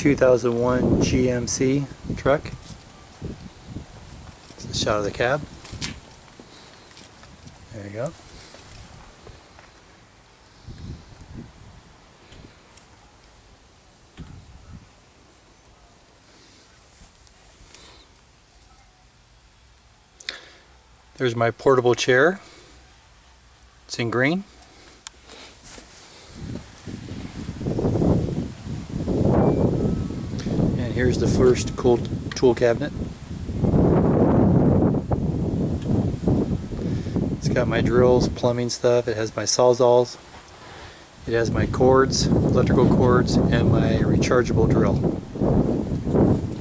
2001 GMC truck. It's a shot of the cab. There you go. There's my portable chair. It's in green. And here's the first cool tool cabinet. It's got my drills, plumbing stuff. It has my sawzalls. It has my cords, electrical cords, and my rechargeable drill.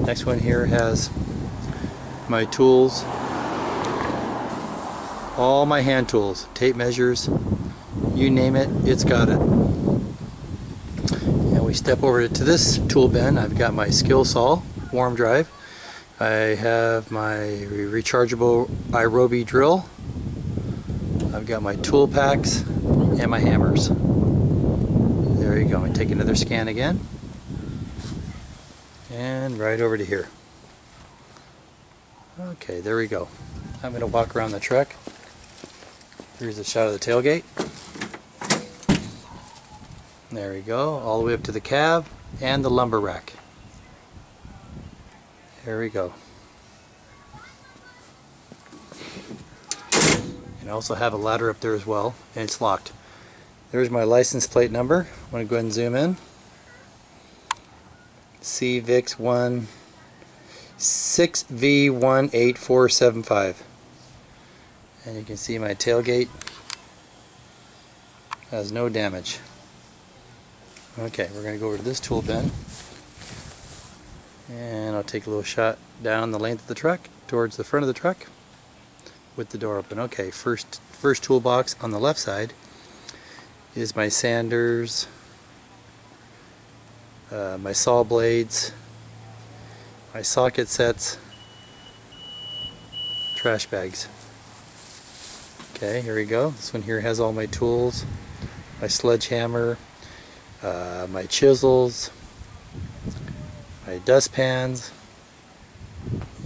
Next one here has my tools. All my hand tools, tape measures, you name it, it's got it. And we step over to this tool bin. I've got my skill saw, warm drive. I have my rechargeable aerobie drill. I've got my tool packs and my hammers. There you go. I take another scan again. And right over to here. Okay, there we go. I'm going to walk around the truck. Here's a shot of the tailgate. There we go, all the way up to the cab and the lumber rack. There we go. And I also have a ladder up there as well, and it's locked. There's my license plate number. I'm going to go ahead and zoom in. CVIX1 6V18475. And you can see my tailgate has no damage. Okay, we're going to go over to this tool bin, and I'll take a little shot down the length of the truck towards the front of the truck with the door open. Okay, first toolbox on the left side is my sanders, my saw blades, my socket sets, trash bags. Okay, here we go. This one here has all my tools, my sledgehammer, my chisels, my dustpans,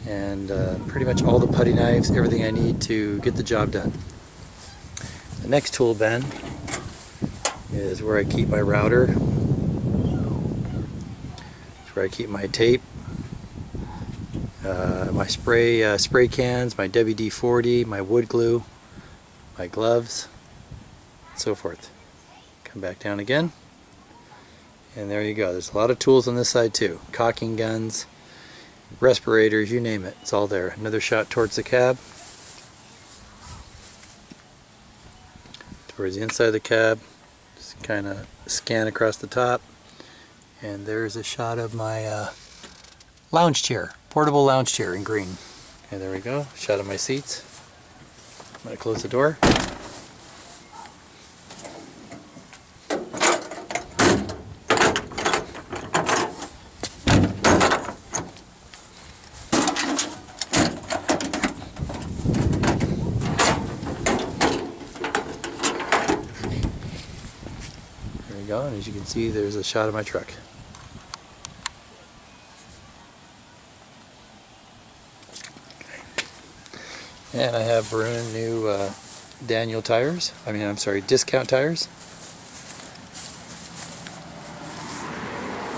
and pretty much all the putty knives, everything I need to get the job done. The next tool bin is where I keep my router. It's where I keep my tape, my spray cans, my WD-40, my wood glue, my gloves, and so forth. Come back down again, and there you go. There's a lot of tools on this side too. Caulking guns, respirators, you name it, it's all there. Another shot towards the cab, towards the inside of the cab. Just kind of scan across the top, and there's a shot of my lounge chair, portable lounge chair in green. And there we go, shot of my seats. I'm going to close the door. There we go, and as you can see, there's a shot of my truck. And I have brand new Daniel tires. Discount tires.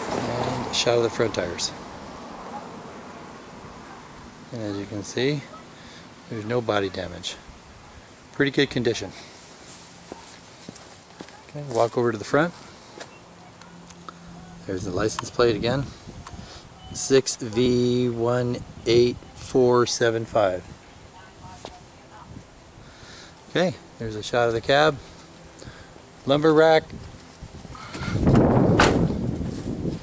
And a shot of the front tires. And as you can see, there's no body damage. Pretty good condition. Okay, walk over to the front. There's the license plate again. 6V18475. Okay, there's a shot of the cab, lumber rack,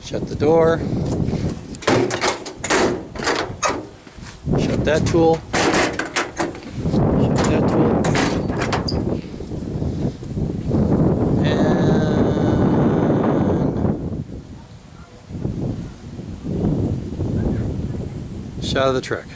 shut the door, shut that tool, and shot of the truck.